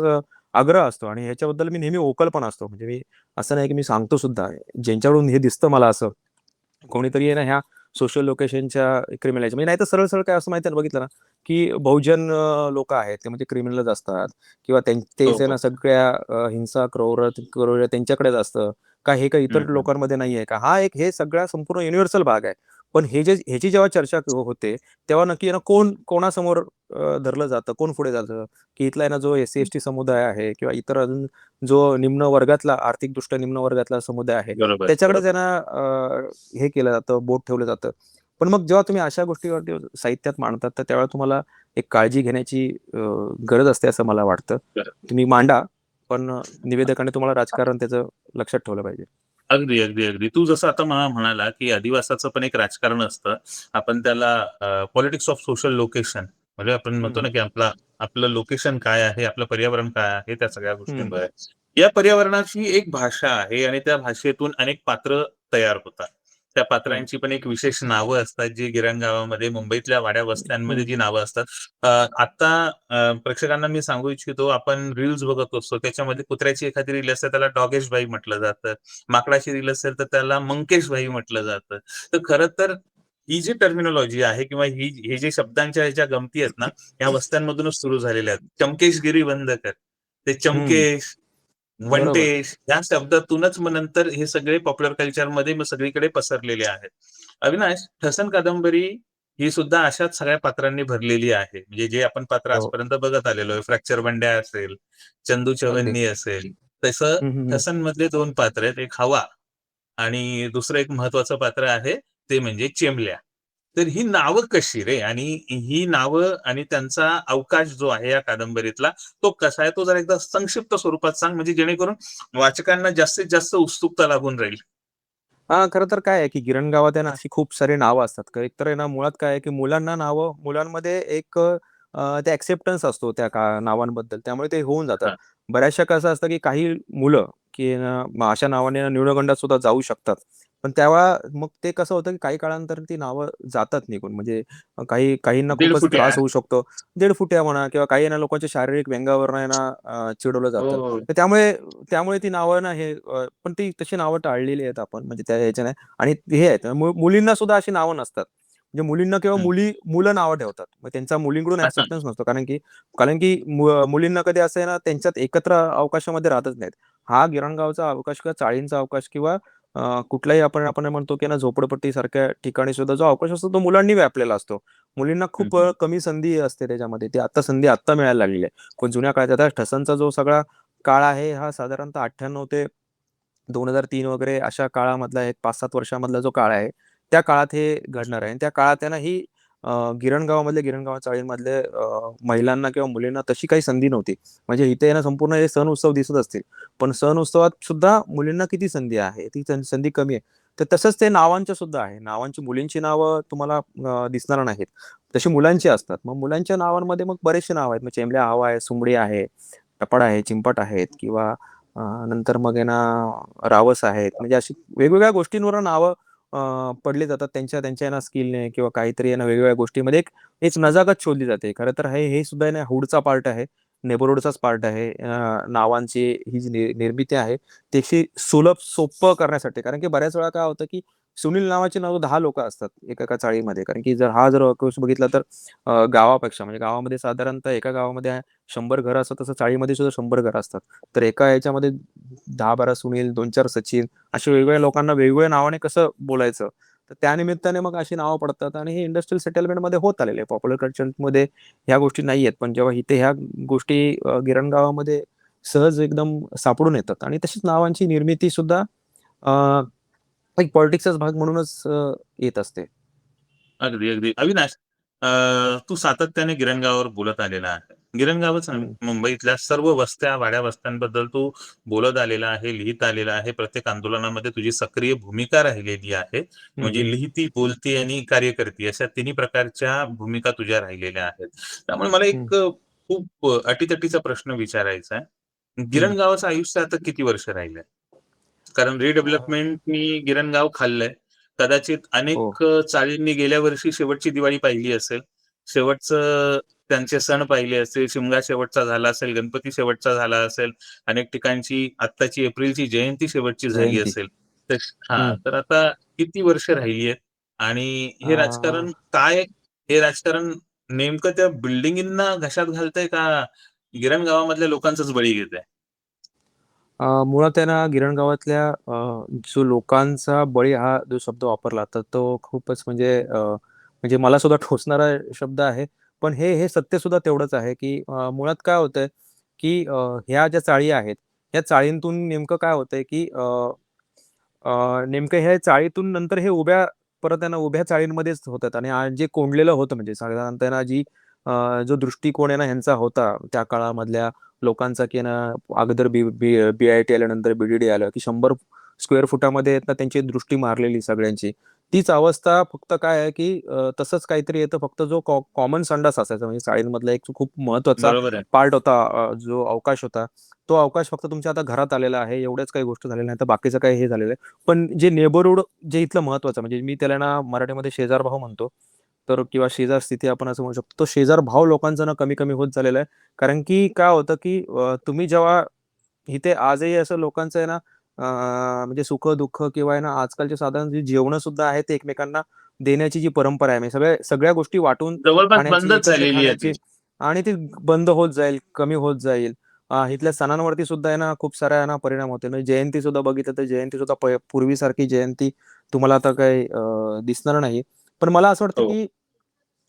[SPEAKER 2] आग्रह असतो. आणि ह्याच्याबद्दल मी नेहमी व्होकल पण असतो. म्हणजे मी असं नाही की मी सांगतो सुद्धा. ज्यांच्याकडून हे दिसतं मला असं, कोणीतरी आहे ना ह्या सोशल लोकेशनच्या क्रिमिनलाइज म्हणजे, नाहीतर सरळ-सरळ काय असं माहिती आहे ना, बघितलं ना, की बहुजन लोकं आहेत ते म्हणजे क्रिमिनलच असतात किंवा
[SPEAKER 1] हो,
[SPEAKER 2] तेच आहे
[SPEAKER 1] हो.
[SPEAKER 2] ना सगळ्या हिंसा, क्रूर त्यांच्याकडेच असतं. का हे काही
[SPEAKER 1] हं,
[SPEAKER 2] इतर
[SPEAKER 1] हं.
[SPEAKER 2] लोकांमध्ये नाहीये का? हा एक हे सगळा संपूर्ण युनिव्हर्सल भाग आहे. पण ह्याची जेव्हा चर्चा होते, तेव्हा नक्की आहे ना कोण कोणासमोर धरलं जातं, कोण पुढे जातं, की इथला आहे ना जो एस-सी-एस-टी समुदाय आहे किंवा इतर अजून जो निम्न वर्गातला, आर्थिकदृष्ट्या निम्न वर्गातला समुदाय आहे,
[SPEAKER 1] बरोबर,
[SPEAKER 2] त्याच्याकडे
[SPEAKER 1] बरोबर.
[SPEAKER 2] त्यांना हे केलं जातं, बोट ठेवलं जातं. पण मग जेव्हा तुम्ही अशा गोष्टीवरती साहित्यात मांडतात, तर त्यावेळेला तुम्हाला एक काळजी घेण्याची गरज असते असं मला वाटतं.
[SPEAKER 1] बरं.
[SPEAKER 2] तुम्ही मांडा, पण निवेदकाने तुम्हाला राजकारण त्याचं लक्षात ठेवलं पाहिजे.
[SPEAKER 1] अगदी, अगदी, अगदी. तू जसं आता मला म्हणाला, की अधिवासाचं पण एक राजकारण असतं. आपण त्याला पॉलिटिक्स ऑफ सोशल लोकेशन म्हणजे आपण
[SPEAKER 2] हं,
[SPEAKER 1] म्हणतो
[SPEAKER 2] हं.
[SPEAKER 1] ना, की आपलं लोकेशन काय आहे, आपलं पर्यावरण काय आहे, त्या सगळ्या
[SPEAKER 2] हं,
[SPEAKER 1] गोष्टींवर आहे. या पर्यावरणाची एक भाषा आहे आणि त्या भाषेतून अनेक पात्र तयार होतात. त्या
[SPEAKER 2] हं,
[SPEAKER 1] पात्रांची पण एक विशेष नावं असतात, जी गिरणगावामध्ये, मुंबईतल्या वाड्या वस्त्यांमध्ये
[SPEAKER 2] हं.
[SPEAKER 1] जी नावं असतात. अ, आता प्रेक्षकांना मी सांगू इच्छितो, आपण रील्स बघत असतो. त्याच्यामध्ये कुत्र्याची एखादी रील असते, त्याला डॉगेश भाई म्हटलं जातं. माकडाची रील असेल तर त्याला मंकेश भाई म्हटलं जातं. तर खरं तर ही जी टर्मिनॉलॉजी आहे किंवा हे जे शब्दांच्या ज्या गमती आहेत ना, ह्या वस्त्यांमधूनच सुरू झालेल्या आहेत. चमकेशगिरी बंद कर. ते
[SPEAKER 2] हं.
[SPEAKER 1] चमकेश,
[SPEAKER 2] बरोबर.
[SPEAKER 1] वंटेश या शब्दातूनच मग नंतर हे सगळे पॉप्युलर कल्चरमध्ये मग सगळीकडे पसरलेले आहेत. अविनाश, ठसन कादंबरी ही सुद्धा अशाच सगळ्या पात्रांनी भरलेली आहे. म्हणजे जे आपण पात्र
[SPEAKER 2] हो.
[SPEAKER 1] आजपर्यंत बघत आलेलो आहे. फ्रॅक्चर बंड्या असेल, चंदू
[SPEAKER 2] अगदी.
[SPEAKER 1] चवन्नी असेल. तसं
[SPEAKER 2] हं, हं, हं.
[SPEAKER 1] ठसनमधले 2 पात्र आहेत. एक हवा आणि दुसरं एक महत्वाचं पात्र आहे, ते म्हणजे चिमल्या. तर ही नावं कशी रे? आणि ही नावं आणि त्यांचा अवकाश जो आहे या कादंबरीतला, तो कसा आहे? तो जरा एकदा संक्षिप्त स्वरूपात सांग, म्हणजे जेणेकरून वाचकांना जास्तीत जास्त उत्सुकता लागून राहील.
[SPEAKER 2] खरं तर काय आहे, की गिरणगावात आहे ना अशी खूप सारी नावं असतात. एकतर आहे ना मुळात काय आहे, की मुलांमध्ये एक ते एक्सेप्टन्स असतो त्या नावांबद्दल. त्यामुळे ते होऊन जातं.
[SPEAKER 1] हां.
[SPEAKER 2] बऱ्याचशा कसं असतं, की काही मुलं, की ना मग अशा नावाने ना न्यूनगंडात सुद्धा जाऊ शकतात. पण तेव्हा मग ते कसं होतं, की काही काळानंतर ती नावं जातात निघून. म्हणजे काहींना
[SPEAKER 1] दीड
[SPEAKER 2] खूपच
[SPEAKER 1] फुट्या.
[SPEAKER 2] त्रास होऊ शकतो. दीडफुट्या म्हणा किंवा काही ना लोकांच्या शारीरिक व्यंगावरून आहे ना चिडवलं
[SPEAKER 1] हो,
[SPEAKER 2] जातं.
[SPEAKER 1] हो.
[SPEAKER 2] तर त्यामुळे त्यामुळे ती नावं ना पण ती तशी नावं टाळलेली आहेत आपण म्हणजे त्या ह्याच्या नाही. आणि हे आहेत मुलींना सुद्धा अशी नावं नसतात. म्हणजे मुलींना किंवा
[SPEAKER 1] हं.
[SPEAKER 2] मुलं नावं ठेवतात. मग त्यांचा मुलींकडून
[SPEAKER 1] अच्छा.
[SPEAKER 2] एक्सेप्टन्स नसतो. कारण की मुलींना कधी असं आहे ना त्यांच्यात एकत्र अवकाशामध्ये राहतच नाहीत. हा गिरणगावचा अवकाश किंवा चाळींचा अवकाश किंवा कुठलाही आपण आपण म्हणतो की ना झोपडपट्टीसारख्या ठिकाणी सुद्धा जो अवकाश असतो तो मुलांनी व्यापलेला असतो. मुलींना
[SPEAKER 1] हं,
[SPEAKER 2] खूप
[SPEAKER 1] हं.
[SPEAKER 2] कमी संधी असते त्याच्यामध्ये. ती संधी आत्ता मिळायला लागलेली आहे. पण जुन्या काळात आता ठसनचा जो सगळा काळ आहे हा साधारणतः 98 ते 2003 वगैरे अशा काळामधला एक 5-7 वर्षामधला जो काळ आहे, त्या काळात हे घडणार आहे. आणि त्या काळात आहे ना ही गिरणगाव चाळींमधले महिलांना किंवा मुलींना तशी काही संधी नव्हती. म्हणजे इथे ना संपूर्ण हे सण उत्सव दिसत असतील. पण सण उत्सवात सुद्धा मुलींना किती संधी आहे? ती संधी कमी आहे. तर तसंच ते नावांचं सुद्धा आहे. नावांची मुलींची नावं तुम्हाला दिसणार नाहीत. तशी मुलांची असतात. मग मुलांच्या नावांमध्ये मग बरेचसे नाव आहेत. मग चेंबल्या हवा आहे, सुमडी आहे, टपाड आहे, चिंपट आहेत किंवा नंतर मग आहे ना रावस आहेत. म्हणजे अशी वेगवेगळ्या गोष्टींवर नावं पडली जातात त्यांच्या त्यांच्या ना स्किलने किंवा काहीतरी आहे ना वेगवेगळ्या गोष्टीमध्ये एक नजाकत शोधली जाते. खरं तर हे सुद्धा आहे ना हुडचा पार्ट आहे. नेबरहूडचाच पार्ट आहे. नावांची ही जी निर्मिती आहे, त्याची सुलभ सोपं करण्यासाठी. कारण की बऱ्याच वेळा काय होतं, की सुनील नावाची नावं 10 लोकं असतात एका चाळीमध्ये. कारण की जर वाक्यश बघितला तर गावापेक्षा म्हणजे गावामध्ये साधारणतः एका गावामध्ये 100 घरं असतात, तसं चाळीमध्ये सुद्धा 100 घरं असतात. तर एका ह्याच्यामध्ये 10-12 सुनील, 2-4 सचिन अशा वेगवेगळ्या लोकांना वेगवेगळ्या नावाने कसं बोलायचं? तर त्यानिमित्ताने मग अशी नावं पडतात आणि हे इंडस्ट्रियल सेटलमेंटमध्ये होत आलेले आहे. पॉप्युलर कल्चरमध्ये ह्या गोष्टी नाही आहेत. पण जेव्हा इथे ह्या गोष्टी गिरणगावामध्ये सहज एकदम सापडून येतात आणि तशीच नावांची निर्मिती सुद्धा अ, एक पॉलिटिक्सचाच भाग म्हणूनच येत असते.
[SPEAKER 1] अगदी, अगदी. अविनाश, तू सातत्याने गिरणगावावर बोलत आलेला आहे. गिरणगावच नव्हे,
[SPEAKER 2] हं,
[SPEAKER 1] मुंबईतल्या सर्व वस्त्या, वाड्या वस्त्यांबद्दल तू बोलत आलेला आहे, लिहित आलेला आहे. प्रत्येक आंदोलनामध्ये तुझी सक्रिय भूमिका राहिलेली आहे.
[SPEAKER 2] हं,
[SPEAKER 1] म्हणजे
[SPEAKER 2] हं,
[SPEAKER 1] लिहिती, बोलती आणि कार्य करती अशा तिन्ही प्रकारच्या भूमिका तुझ्या राहिलेल्या आहेत. त्यामुळे मला
[SPEAKER 2] हं,
[SPEAKER 1] एक खूप अटीतटीचा प्रश्न विचारायचा आहे.
[SPEAKER 2] हं.
[SPEAKER 1] गिरणगावाचं आयुष्य आता किती वर्ष राहिलंय? कारण रिडेव्हलपमेंटनी गिरणगाव खाल्लंय. कदाचित
[SPEAKER 2] हो,
[SPEAKER 1] अनेक चाळींनी गेल्या वर्षी शेवटची दिवाळी पाहिली असेल. शेवटचं त्यांचे सण पाहिले असतील. शिमगा शेवटचा झाला असेल, गणपती शेवटचा झाला असेल. अनेक ठिकाणची आत्ताची एप्रिलची जयंती शेवटची झाली
[SPEAKER 2] जयंती.
[SPEAKER 1] असेल. तर
[SPEAKER 2] हं.
[SPEAKER 1] तर आता किती वर्ष राहिली आहेत? आणि हे
[SPEAKER 2] अ,
[SPEAKER 1] राजकारण काय, हे राजकारण नेमकं त्या बिल्डिंगींना घशात घालतंय का गिरणगावामधल्या लोकांचाच बळी घेतंय?
[SPEAKER 2] मुळात आहे ना गिरणगावातल्या जो लोकांचा बळी हा जो शब्द वापरला तर तो खूपच म्हणजे मला सुद्धा टोचणारा शब्द आहे. पण हे सत्य सुद्धा तेवढंच आहे, की मुळात काय होतंय, की ह्या ज्या चाळी आहेत, ह्या चाळींतून नेमकं काय होतंय, की नेमकं ह्या चाळीतून नंतर हे परत आहे ना उभ्या चाळींमध्येच होतात आणि आज जे कोंडलेलं होतं म्हणजे साधारणतः ना जो दृष्टिकोन आहे ना ह्यांचा होता त्या काळामधल्या लोकांचा, की ना अगोदर बी-आय-टी आल्यानंतर बी-डी-डी आलं, की 100 स्क्वेअर फुटामध्ये आहेत ना त्यांची दृष्टी मारलेली सगळ्यांची. तीच अवस्था फक्त काय आहे, की तसंच काहीतरी येतं फक्त जो कॉमन संडास असायचा म्हणजे चाळींमधला एक खूप महत्त्वाचा
[SPEAKER 1] बरोबर आहे.
[SPEAKER 2] पार्ट होता, जो अवकाश होता. तो अवकाश फक्त तुमच्या आता घरात आलेला आहे. एवढ्याच काही गोष्टी झालेल्या नाहीत. तर बाकीचं काही हे झालेलं आहे. पण जे नेबरहूड जे इथलं महत्त्वाचं म्हणजे मी त्याला ना मराठीमध्ये शेजारभाव म्हणतो. तर किंवा शेजार स्थिती आपण असं म्हणू शकतो. तो शेजारभाव लोकांचा ना कमी-कमी होत झालेला आहे. कारण की काय होतं, की तुम्ही जेव्हा इथे आजही असं लोकांचं आहे ना म्हणजे सुख-दुःख किंवा आहे ना आजकालचे साधारण जी जेवणं सुद्धा आहेत ते एकमेकांना देण्याची जी परंपरा आहे. म्हणजे सगळ्या गोष्टी वाटून
[SPEAKER 1] जवळपास
[SPEAKER 2] खाण्याची,
[SPEAKER 1] बंदच
[SPEAKER 2] एकत्र
[SPEAKER 1] झालेली आहे ती.
[SPEAKER 2] खाण्याची आणि ती बंद होत जाईल, कमी होत जाईल. इथल्या सणांवरती सुद्धा आहे ना खूप साऱ्या आहे ना परिणाम होते. म्हणजे जयंती सुद्धा बघितलं तर जयंती सुद्धा पूर्वीसारखी जयंती तुम्हाला आता काही दिसणार नाही. पण मला असं वाटतं,
[SPEAKER 1] हो.
[SPEAKER 2] की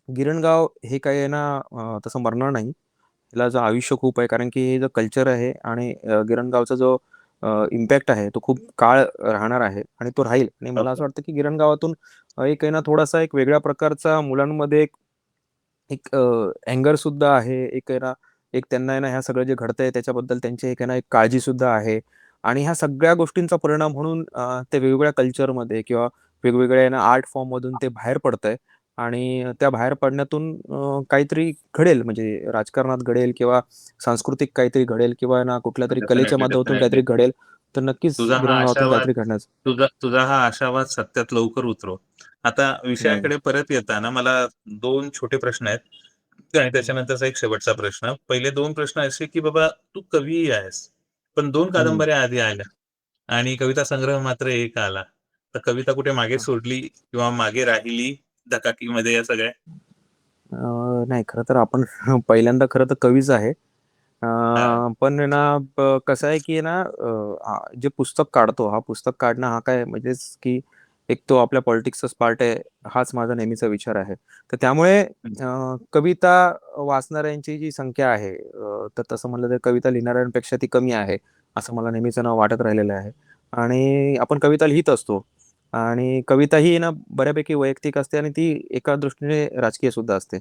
[SPEAKER 2] गिरणगाव हे काही आहे ना तसं मरणार नाही. त्याला आयुष्य खूप आहे कारण की हे जो कल्चर आहे आणि गिरणगावचा जो इम्पॅक्ट आहे तो खूप काळ राहणार आहे आणि तो राहील आणि मला असं
[SPEAKER 1] हो.
[SPEAKER 2] वाटतं की गिरणगावातून एक आहे ना थोडासा एक वेगळ्या प्रकारचा मुलांमध्ये एक एक अँगर सुद्धा आहे. एक आहे ना, एक त्यांना आहे ना, ह्या सगळं जे घडतंय त्याच्याबद्दल त्यांची एक आहे ना, एक काळजी सुद्धा आहे. आणि ह्या सगळ्या गोष्टींचा परिणाम म्हणून ते वेगवेगळ्या कल्चरमध्ये किंवा वेगवेगळ्या आहे ना, आर्ट फॉर्ममधून ते बाहेर पडतंय आणि त्या बाहेर पडण्यातून काहीतरी घडेल म्हणजे राजकारणात घडेल किंवा सांस्कृतिक काहीतरी घडेल किंवा ना कुठल्यातरी कलेच्या
[SPEAKER 1] डेफिनेटली,
[SPEAKER 2] माध्यमातून
[SPEAKER 1] डेफिनेटली.
[SPEAKER 2] काहीतरी घडेल. तर नक्कीच
[SPEAKER 1] तुझा हा
[SPEAKER 2] गिरणगावातून
[SPEAKER 1] आशावाद
[SPEAKER 2] काहीतरी घडण्याचं.
[SPEAKER 1] तुझा तुझा हा आशावाद सत्यात लवकर उतरो. आता
[SPEAKER 2] हं,
[SPEAKER 1] विषयाकडे परत येताना मला 2 छोटे प्रश्न आहेत आणि
[SPEAKER 2] हं,
[SPEAKER 1] त्याच्यानंतरचा एक शेवटचा प्रश्न. पहिले 2 प्रश्न असे, की बाबा तू कवीही आहेस. पण 2
[SPEAKER 2] हं.
[SPEAKER 1] कादंबऱ्या आधी आल्या आणि कविता संग्रह मात्र 1 आला. तर कविता कुठे मागे सोडली किंवा मागे राहिली धकाकीमध्ये या सगळ्या?
[SPEAKER 2] नाही खरं तर आपण पहिल्यांदा खरं तर कवीच आहे.
[SPEAKER 1] हां.
[SPEAKER 2] पण आहे ना कसं आहे की आहे ना जे पुस्तक काढतो, हा पुस्तक काढणं हा काय म्हणजेच की एक तो आपल्या पॉलिटिक्सचाच पार्ट आहे, हाच माझा नेहमीचा विचार आहे. तर त्यामुळे कविता वाचणाऱ्यांची जी संख्या आहे तर तसं म्हणलं तर कविता लिहिणाऱ्यांपेक्षा ती कमी आहे, असं मला नेहमीच ना वाटत राहिलेलं आहे. आणि आपण कविता लिहीत असतो आणि कविता ही ना बऱ्यापैकी वैयक्तिक असते आणि ती एका दृष्टीने राजकीय सुद्धा असते.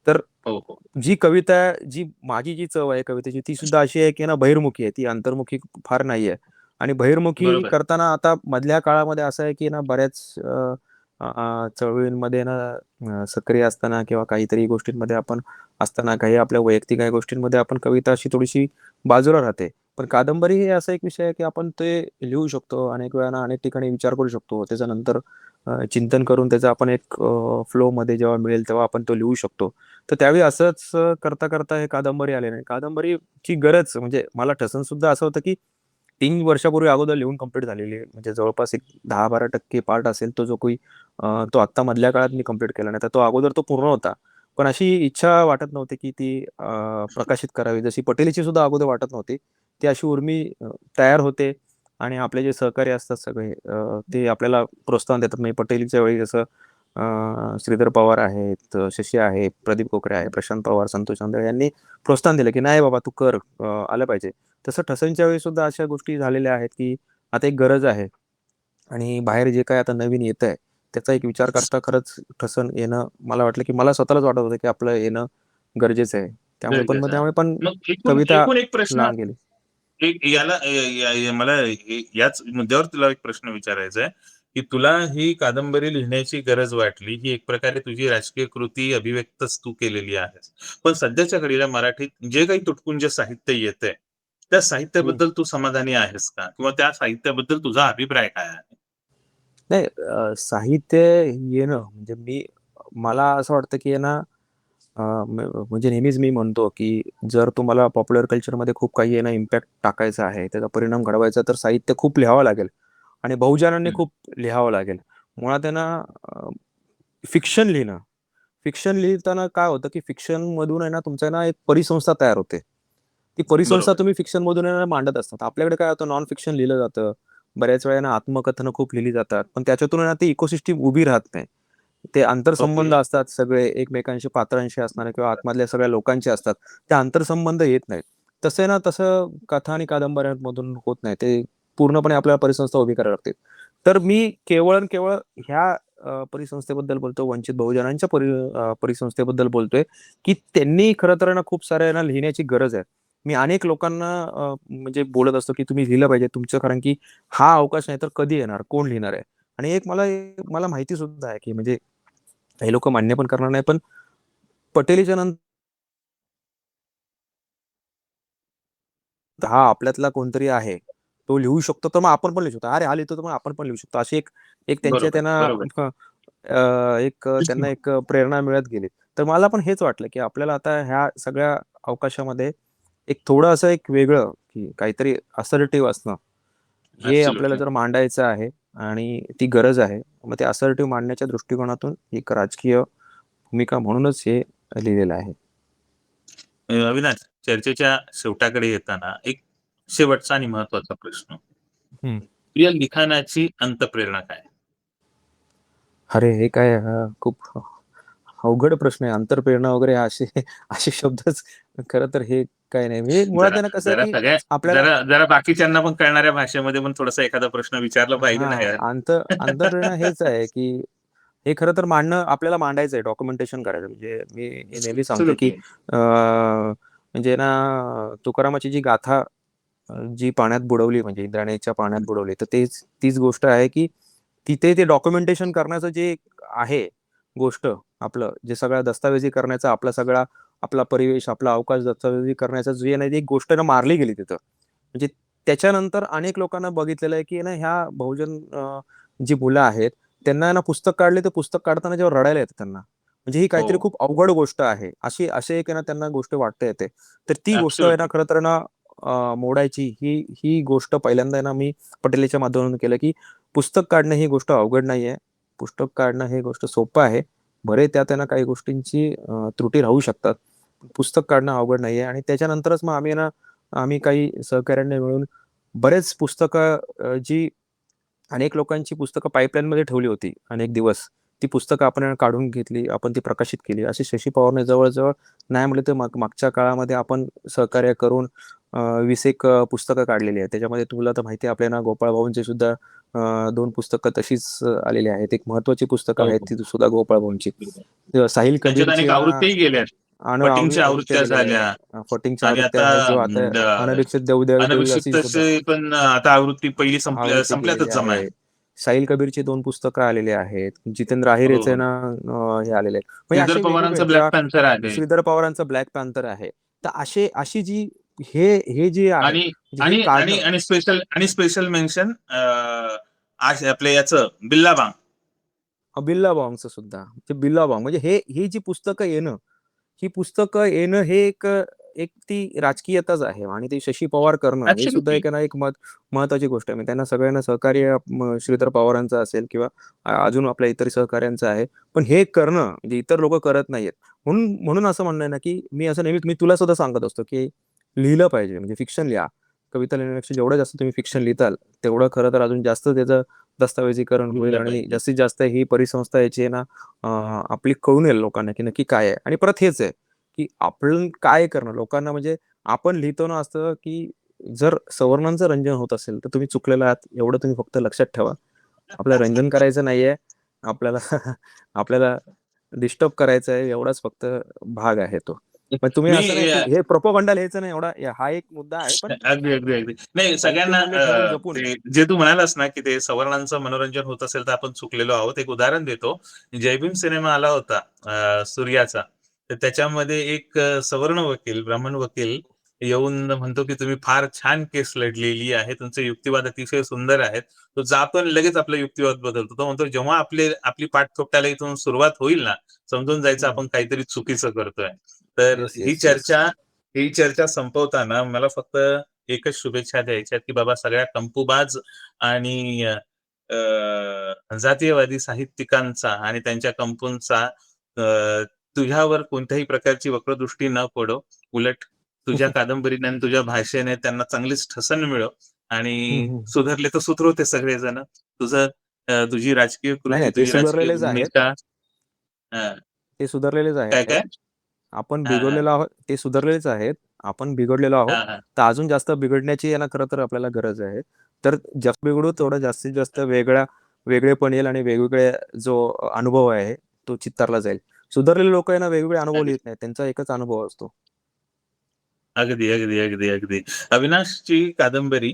[SPEAKER 2] तर
[SPEAKER 1] हो, हो.
[SPEAKER 2] जी कविता जी माझी जी चव आहे कवितेची ती सुद्धा अशी आहे की ना बहिर्मुखी आहे. ती अंतर्मुखी फार नाहीये. आणि बहिर्मुखी
[SPEAKER 1] बरोबर.
[SPEAKER 2] करताना आता मधल्या काळामध्ये असं आहे की ना बऱ्याच चळवळींमध्ये ना सक्रिय असताना किंवा काहीतरी गोष्टींमध्ये आपण असताना काही आपल्या वैयक्तिक काही गोष्टींमध्ये आपण कविता अशी थोडीशी बाजूला राहते. पण कादंबरी हे असा एक विषय आहे की आपण ते लिहू शकतो अनेक वेळा अनेक ठिकाणी विचार करू शकतो त्याच्यानंतर चिंतन करून त्याचा आपण एक फ्लो मध्ये जेव्हा मिळेल तेव्हा आपण तो लिहू शकतो. तर त्यावेळी असंच करता करता हे कादंबरी आले नाही. कादंबरीची गरज म्हणजे मला ठसन सुद्धा असं होतं की 3 वर्षापूर्वी अगोदर लिहून कंप्लीट झालेली आहे. म्हणजे जवळपास एक 10-12% पार्ट असेल तो जो काही तो आत्ता मधल्या काळात मी कंप्लीट केला नाही तर तो अगोदर तो पूर्ण होता. पण अशी इच्छा वाटत नव्हती की ती प्रकाशित करावी. जशी पटेलीची सुद्धा अगोदर वाटत नव्हती. ती अशी उर्मी तयार होते आणि आपले जे सहकारी असतात सगळे ते आपल्याला प्रोत्साहन देतात. म्हणजे पटेलीच्या वेळी जसं श्रीधर पवार आहेत, शशी आहे, प्रदीप कोकरे आहे, प्रशांत पवार, संतोष आंधळे यांनी प्रोत्साहन दिलं की नाही बाबा तू कर आलं पाहिजे. तसं ठसनच्या वेळी सुद्धा अशा गोष्टी झालेल्या आहेत की आता एक गरज आहे आणि बाहेर जे काय आता नवीन येत आहे त्याचा एक विचार करता खरंच ठसन येणं मला वाटलं की मला स्वतःलाच वाटत होतं की आपलं येणं गरजेचं आहे.
[SPEAKER 1] गरजेचं आहे.
[SPEAKER 2] त्यामुळे पण
[SPEAKER 1] मग एकूण
[SPEAKER 2] कविता
[SPEAKER 1] एकूण एक प्रश्न,
[SPEAKER 2] लांब गेली.
[SPEAKER 1] एक याला मला याच मुद्द्यावर तुला एक प्रश्न विचारायचा आहे, की तुला ही कादंबरी लिहिण्याची गरज वाटली, ही एक प्रकारे तुझी राजकीय कृती अभिव्यक्तच तू केलेली आहेस. पण सध्याच्या घडीला मराठीत जे काही तुटपुंज साहित्य येतंय, त्या
[SPEAKER 2] हम्म.
[SPEAKER 1] साहित्याबद्दल तू समाधानी आहेस का? किंवा त्या साहित्याबद्दल तुझा अभिप्राय काय आहे?
[SPEAKER 2] नाही साहित्य येणं म्हणजे मला असं वाटतं की आहे ना म्हणजे नेहमीच मी म्हणतो की जर तुम्हाला पॉप्युलर कल्चरमध्ये खूप काही आहे ना इम्पॅक्ट टाकायचा आहे त्याचा परिणाम घडवायचा तर साहित्य खूप लिहावं लागेल आणि बहुजनांनी
[SPEAKER 1] हं,
[SPEAKER 2] खूप लिहावं लागेल. मुळात आहे ना फिक्शन लिहिणं फिक्शन लिहिताना काय होतं की फिक्शन मधून आहे ना तुमच्या ना एक परिसंस्था तयार होते. ती परिसंस्था
[SPEAKER 1] बरोबर.
[SPEAKER 2] तुम्ही फिक्शन मधून आहे ना मांडत असतात. आपल्याकडे काय होतं नॉन फिक्शन लिहिलं जातं. बऱ्याच वेळा ना आत्मकथनं खूप लिहिली जातात. पण त्याच्यातून आहे ना ती इकोसिस्टम उभी राहत नाही. ते
[SPEAKER 1] ओके.
[SPEAKER 2] आंतरसंबंध असतात सगळे एकमेकांशी पात्रांशी असणारे किंवा आतमधल्या सगळ्या लोकांचे असतात. ते आंतरसंबंध येत नाहीत. तसं आहे ना तसं कथा आणि कादंबऱ्यांमधून होत नाही. ते पूर्णपणे आपल्याला परिसंस्था उभी करावी लागते. तर मी केवळ आणि केवळ ह्या परिसंस्थेबद्दल बोलतो, वंचित बहुजनांच्या परिसंस्थेबद्दल बोलतोय, की त्यांनी खरं तर आहे ना खूप साऱ्या आहे ना लिहिण्याची गरज आहे. मी अनेक लोकांना म्हणजे बोलत असतो, की तुम्ही लिहिलं पाहिजे तुमचं कारण की हा अवकाश नाही तर कधी येणार? कोण लिहिणार आहे? आणि एक मला माहिती सुद्धा आहे, की म्हणजे काही लोकं मान्य पण करणार नाही, पण पटेलीच्या नंतर हा आपल्यातला कोणतरी आहे. तो लिहू शकतो, तर मग आपण पण लिहू शकतो. अरे, हा लिहितो, तर मग आपण पण लिहू शकतो. अशी एक एक त्यांच्या
[SPEAKER 1] बरोबर,
[SPEAKER 2] त्यांना
[SPEAKER 1] बरोबर.
[SPEAKER 2] त्यांना एक प्रेरणा मिळत गेली. तर मला पण हेच वाटलं, की आपल्याला आता ह्या सगळ्या अवकाशामध्ये एक थोडं असं एक वेगळं, की काहीतरी असर्टिव्ह असणं, हे आपल्याला
[SPEAKER 1] ॲब्सोल्युटली.
[SPEAKER 2] जर मांडायचं आहे आणि ती गरज आहे. मग ते असर्टिव्ह मांडण्याच्या दृष्टिकोनातून एक राजकीय भूमिका म्हणूनच हे लिहिलेलं आहे.
[SPEAKER 1] अविनाश, चर्चेच्या शेवटाकडे येताना एक शेवटचा आणि महत्त्वाचा प्रश्न.
[SPEAKER 2] हं.
[SPEAKER 1] तुझ्या लिखाणाची अंतःप्रेरणा काय?
[SPEAKER 2] अरे, हे काय खूप अवघड प्रश्न आहे. आंतरप्रेरणा वगैरे असे असे शब्दच खरं तर हे काही नाही. म्हणजे मुळात
[SPEAKER 1] जरा
[SPEAKER 2] आहे ना कसं आहे,
[SPEAKER 1] जरा
[SPEAKER 2] की
[SPEAKER 1] सगळ्या
[SPEAKER 2] आपल्याला
[SPEAKER 1] जरा जरा बाकीच्यांना पण कळणाऱ्या भाषेमध्ये पण थोडासा एखादा प्रश्न विचारला पाहिजे ना
[SPEAKER 2] हां,
[SPEAKER 1] यार.
[SPEAKER 2] आंतरप्रेरणा हेच आहे, की हे खरं तर आपल्याला मांडायचं आहे, डॉक्युमेंटेशन करायचं. म्हणजे मी हे नेहमी सांगतो, की
[SPEAKER 1] ॲब्सोल्युटली.
[SPEAKER 2] म्हणजे ना तुकारामाची जी गाथा जी पाण्यात बुडवली म्हणजे इंद्रायणीच्या पाण्यात बुडवली, तर तीच गोष्ट आहे, की तिथे ते डॉक्युमेंटेशन करण्याचं जे आहे गोष्ट आपलं जे सगळं दस्तऐवजी करण्याचा आपला परिवेश, आपला अवकाश दस्तऐवजी करण्याचा जी आहे ना, ती एक गोष्ट ना मारली गेली तिथं. म्हणजे त्याच्यानंतर अनेक लोकांना बघितलेलं आहे, की ना ह्या बहुजन जी मुलं आहेत, त्यांना ना पुस्तक काढले, तर पुस्तक काढताना जेव्हा रडायला येतं त्यांना. म्हणजे ही
[SPEAKER 1] हो.
[SPEAKER 2] काहीतरी खूप अवघड गोष्ट आहे. अशी एक आहे ना त्यांना गोष्ट वाटता येते. तर ती गोष्ट आहे ना
[SPEAKER 1] ॲब्सोल्युटली.
[SPEAKER 2] खरं तर ना मोडायची ही गोष्ट पहिल्यांदा आहे ना मी पटेलीच्या माध्यमातून केलं, की पुस्तक काढणं ही गोष्ट अवघड नाहीये. पुस्तक काढणं हे गोष्ट सोपं आहे. भले त्यात आहे ना काही गोष्टींची त्रुटी राहू शकतात. पुस्तक काढणं अवघड नाहीये आणि त्याच्यानंतरच मग आम्ही काही सहकाऱ्यांनी मिळून बरेच पुस्तकं जी अनेक लोकांची पुस्तकं पाईपलाईनमध्ये ठेवली होती अनेक दिवस. ती पुस्तकं आपण काढून घेतली, आपण ती प्रकाशित केली. अशी शशी पवारने जवळ-जवळ नाही म्हटलं तर मागच्या काळामध्ये आपण सहकार्य करून 20 एक पुस्तकं काढलेली आहेत. त्याच्यामध्ये तुला तर माहिती आहे आपल्याला गोपाळ भाऊंची सुद्धा 2 पुस्तकं तशीच आलेली आहेत. एक महत्त्वाची पुस्तकं
[SPEAKER 1] हो,
[SPEAKER 2] आहेत
[SPEAKER 1] हो.
[SPEAKER 2] ती सुद्धा गोपाळ भाऊंची.
[SPEAKER 1] बरोबर.
[SPEAKER 2] साहिल
[SPEAKER 1] त्यांच्यात
[SPEAKER 2] कबीरची
[SPEAKER 1] अनेक
[SPEAKER 2] आहे ना
[SPEAKER 1] आवृत्त्याही गेल्यात.
[SPEAKER 2] आवृत्त्या
[SPEAKER 1] आवृत्त्या
[SPEAKER 2] केलेल्या
[SPEAKER 1] झाल्या
[SPEAKER 2] आहे. फटिंगच्या
[SPEAKER 1] आणि
[SPEAKER 2] आवृत्त्या
[SPEAKER 1] आता
[SPEAKER 2] आहेत किंवा आता अनपेक्षित देऊ देऊ देऊ
[SPEAKER 1] अनभिषिक्त
[SPEAKER 2] अशी सुद्धा
[SPEAKER 1] पण आता आवृत्ती पहिली
[SPEAKER 2] आवृत्ती केलेली
[SPEAKER 1] संपल्यातच जमा आहे.
[SPEAKER 2] आहे. साहिल कबीरची 2 पुस्तकं आलेली आहेत. जितेंद्र आहिरेचे
[SPEAKER 1] हो.
[SPEAKER 2] ना हे आलेले आहेत. म्हणजे
[SPEAKER 1] श्रीधर
[SPEAKER 2] असे वेगवेगळे
[SPEAKER 1] पवारांचं ब्लॅक
[SPEAKER 2] ज्या
[SPEAKER 1] पॅन्थर आहे.
[SPEAKER 2] श्रीधर पवारांचं ब्लॅक पॅन्थर आहे. तर अशी जी हे जे आहे
[SPEAKER 1] आणि
[SPEAKER 2] म्हणजे हे
[SPEAKER 1] आणि आणि
[SPEAKER 2] काढणं
[SPEAKER 1] आणि स्पेशल मेन्शन आज आपल्या याचं बिल्लाबांग.
[SPEAKER 2] बिल्लाबाँगचं सुद्धा. ते बिल्लाबाँग म्हणजे ही जी पुस्तकं येणं, ही पुस्तकं येणं हे एक एक ती राजकीयताच आहे आणि ते शशी पवार करणं हे सुद्धा
[SPEAKER 1] ऍब्सोल्युटली.
[SPEAKER 2] एक ना एक महत्त्वाची गोष्ट आहे. म्हणजे त्यांना सगळ्यांना सहकार्य श्रीधर पवारांचं असेल किंवा अजून आपल्या इतर सहकाऱ्यांचं आहे. पण हे करणं म्हणजे इतर लोकं करत नाहीयेत. म्हणून म्हणून असं म्हणणं आहे ना, की मी असं नेहमी मी तुला सुद्धा सांगत असतो, की लिहिलं पाहिजे म्हणजे फिक्शन लिहा. कविता लिहिण्यापेक्षा जेवढं जास्त तुम्ही फिक्शन लिहिताल, तेवढं खरं तर अजून जास्त त्याचं दस्तऐवजीकरण होईल
[SPEAKER 1] लिहिलं
[SPEAKER 2] आणि
[SPEAKER 1] पाहिजे.
[SPEAKER 2] जास्तीत जास्त ही परिसंस्था याची आहे ना आपली कळून येईल लोकांना, की नक्की काय आहे. आणि परत हेच आहे, की आपण काय करणं लोकांना म्हणजे आपण लिहितो ना असं, की जर सवर्णांचं रंजन होत असेल, तर तुम्ही चुकलेला आहात एवढं तुम्ही फक्त लक्षात ठेवा. आपल्याला रंजन करायचं नाहीये. आपल्याला आपल्याला डिस्टर्ब करायचं आहे एवढाच फक्त भाग आहे तो. पण तुम्ही
[SPEAKER 1] मी
[SPEAKER 2] असं नाही, की हे प्रोपगंडा लिहायचं नाही एवढा हा एक मुद्दा आहे. पण
[SPEAKER 1] अगदी. नाही सगळ्यांना
[SPEAKER 2] नैतिक मूल्य ठेवून जपून
[SPEAKER 1] ते जे तू म्हणालास ना, की ते सवर्णांचं मनोरंजन होत असेल तर आपण चुकलेलो आहोत. एक उदाहरण देतो. जय भीम सिनेमा आला होता सूर्याचा. तर त्याच्यामध्ये एक सवर्ण वकील, ब्राह्मण वकील येऊन म्हणतो, की तुम्ही फार छान केस लढलेली आहे. तुमचे युक्तिवाद अतिशय सुंदर आहेत. तो जातो आणि लगेच आपला युक्तिवाद बदलतो. तो म्हणतो, जेव्हा आपली पाठ थोपटायला इथून सुरुवात होईल ना, समजून जायचं आपण काहीतरी चुकीचं करतोय. तर
[SPEAKER 2] येस येस येस
[SPEAKER 1] ही चर्चा संपवताना मला फक्त एकच शुभेच्छा द्यायच्या की बाबा सगळ्या कंपूबाज आणि जातीयवादी साहित्यिकांचा आणि त्यांच्या कंपूंचा तुझ्यावर कोणत्याही प्रकारची वक्रदृष्टी न पडो. उलट तुझ्या कादंबरीने आणि तुझ्या भाषेने त्यांना चांगलीच ठसन मिळो आणि सुधरले तर सुधरवते सगळेजण. तुझी राजकीय
[SPEAKER 2] नाही
[SPEAKER 1] कृती,
[SPEAKER 2] नाही ते
[SPEAKER 1] तुझी राजकीय
[SPEAKER 2] सुधारलेलेच आहेत.
[SPEAKER 1] भूमिका अ,
[SPEAKER 2] ते सुधारलेलेच
[SPEAKER 1] काय,
[SPEAKER 2] आहेत.
[SPEAKER 1] काय?
[SPEAKER 2] आपण
[SPEAKER 1] हां, हां.
[SPEAKER 2] बिघडलेलो आहोत. ते सुधारलेलेच आहेत. आपण बिघडलेलो आहोत.
[SPEAKER 1] हां, हां.
[SPEAKER 2] तर अजून जास्त बिघडण्याची आहे ना खरं तर आपल्याला गरज आहे. तर जास्त बिघडू तेवढं जास्तीत जास्त वेगळेपण येईल आणि वेगवेगळे जो अनुभव आहे तो चित्तारला जाईल. सुधारलेले लोकं आहे ना वेगवेगळे अनुभव लिहित नाहीत. त्यांचा एकच अनुभव असतो.
[SPEAKER 1] अगदी. अविनाशची कादंबरी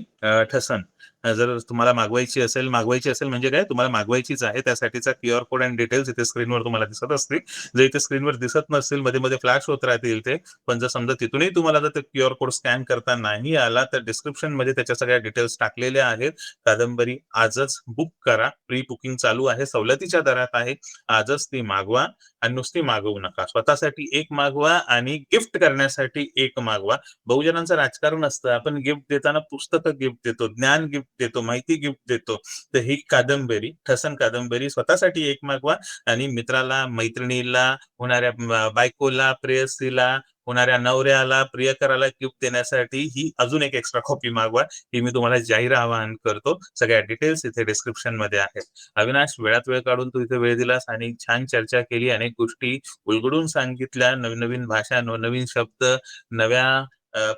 [SPEAKER 1] ठसन जर तुम्हाला मागवायची असेल म्हणजे काय तुम्हाला मागवायचीच आहे. त्यासाठीचा क्यूआर कोड आणि डिटेल्स इथे स्क्रीनवर तुम्हाला दिसत असतील. जर इथे स्क्रीनवर दिसत नसतील, मध्ये-मध्ये फ्लॅश होत राहतील ते. पण जर समजा तिथूनही तुम्हाला जर ते क्यूआर कोड स्कॅन करता नाही आला, तर डिस्क्रिप्शनमध्ये त्याच्या सगळ्या डिटेल्स टाकलेल्या आहेत. कादंबरी आजच बुक करा. प्री बुकिंग चालू आहे. सवलतीच्या दरात आहे. आजच ती मागवा आणि नुसती मागवू नका. स्वतःसाठी एक मागवा आणि गिफ्ट करण्यासाठी एक मागवा. बहुजनांचं राजकारण असतं. आपण गिफ्ट देताना पुस्तकं गिफ्ट देतो, ज्ञान गिफ्ट देतो, माहिती गिफ्ट देतो. तर ही कादंबरी, ठसन कादंबरी स्वतःसाठी एक मागवा आणि मित्राला, मैत्रिणीला, होणाऱ्या बायकोला, प्रेयसीला, होणाऱ्या नवऱ्याला, प्रियकराला गिफ्ट देण्यासाठी ही अजून एक एक्स्ट्रा कॉपी मागवा. ही मी तुम्हाला जाहीर आवाहन करतो. सगळ्या डिटेल्स इथे डिस्क्रिप्शनमध्ये आहेत. अविनाश, वेळात वेळ काढून तू इथे वेळ दिलास आणि छान चर्चा केली. अनेक गोष्टी उलगडून सांगितल्या. नवीन-नवीन भाषा, नवनवीन शब्द, नव्या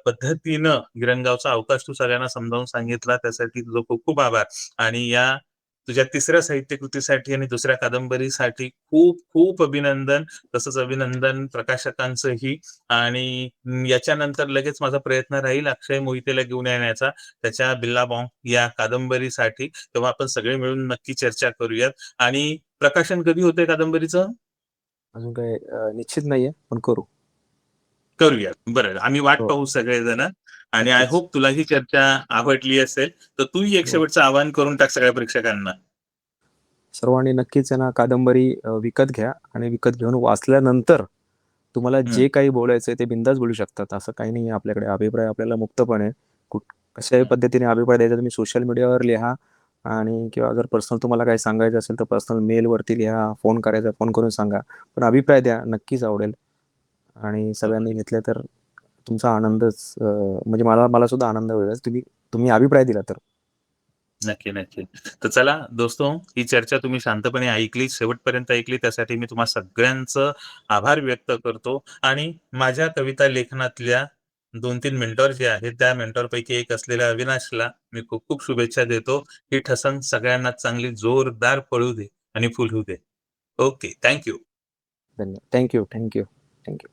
[SPEAKER 1] पद्धतीनं गिरणगावचा अवकाश तू सगळ्यांना समजावून सांगितला. त्यासाठी तुझं खूप-खूप आभार. आणि या तुझ्या तिसऱ्या साहित्य कृतीसाठी आणि दुसऱ्या कादंबरीसाठी खूप-खूप अभिनंदन. तसंच अभिनंदन प्रकाशकांचंही. आणि याच्यानंतर लगेच माझा प्रयत्न राहील अक्षय मोहितेला घेऊन येण्याचा त्याच्या बिल्लाबाँग या कादंबरीसाठी. तेव्हा आपण सगळे मिळून नक्की चर्चा करूयात. आणि प्रकाशन कधी होतंय कादंबरीचं?
[SPEAKER 2] अजून काही निश्चित नाहीये, पण करू.
[SPEAKER 1] करूयात. बरं, आम्ही वाट
[SPEAKER 2] हो,
[SPEAKER 1] पाहू सगळेजण. आणि आय
[SPEAKER 2] नक्कीच.
[SPEAKER 1] होप तुला ही चर्चा आवडली असेल. तर तूही एक
[SPEAKER 2] हो.
[SPEAKER 1] शेवटचं आवाहन करून टाक सगळ्या प्रेक्षकांना.
[SPEAKER 2] सर्वांनी नक्कीच आहे ना कादंबरी विकत घ्या आणि विकत घेऊन वाचल्यानंतर तुम्हाला
[SPEAKER 1] हं,
[SPEAKER 2] जे काही बोलायचंय ते बिनधास्त बोलू शकतात. असं काही नाहीये आपल्याकडे. अभिप्राय आपल्याला मुक्तपणे कशाही
[SPEAKER 1] हं.
[SPEAKER 2] पद्धतीने अभिप्राय द्यायचा तुम्ही सोशल मीडियावर लिहा आणि किंवा जर पर्सनल तुम्हाला काही सांगायचं असेल तर पर्सनल मेलवरती लिहा, फोन करायचा, फोन करून सांगा. पण अभिप्राय द्या, नक्कीच आवडेल आणि सगळ्यांनी घेतले तर तुमचा आनंदच म्हणजे मला मला सुद्धा आनंद होईल. तुम्ही अभिप्राय दिला तर.
[SPEAKER 1] नक्की. तर चला दोस्तो, ही चर्चा तुम्ही शांतपणे ऐकली, शेवटपर्यंत ऐकली त्यासाठी मी तुम्हा सगळ्यांचं आभार व्यक्त करतो. आणि माझ्या कविता लेखनातल्या 2-3 मेंटॉर जे आहेत, त्या मेंटॉरपैकी एक असलेल्या अविनाशला मी खूप शुभेच्छा देतो. ही ठसन सगळ्यांना चांगली जोरदार पळू दे आणि फुलू दे. ओके. थँक
[SPEAKER 2] धन्यवाद. Thank you.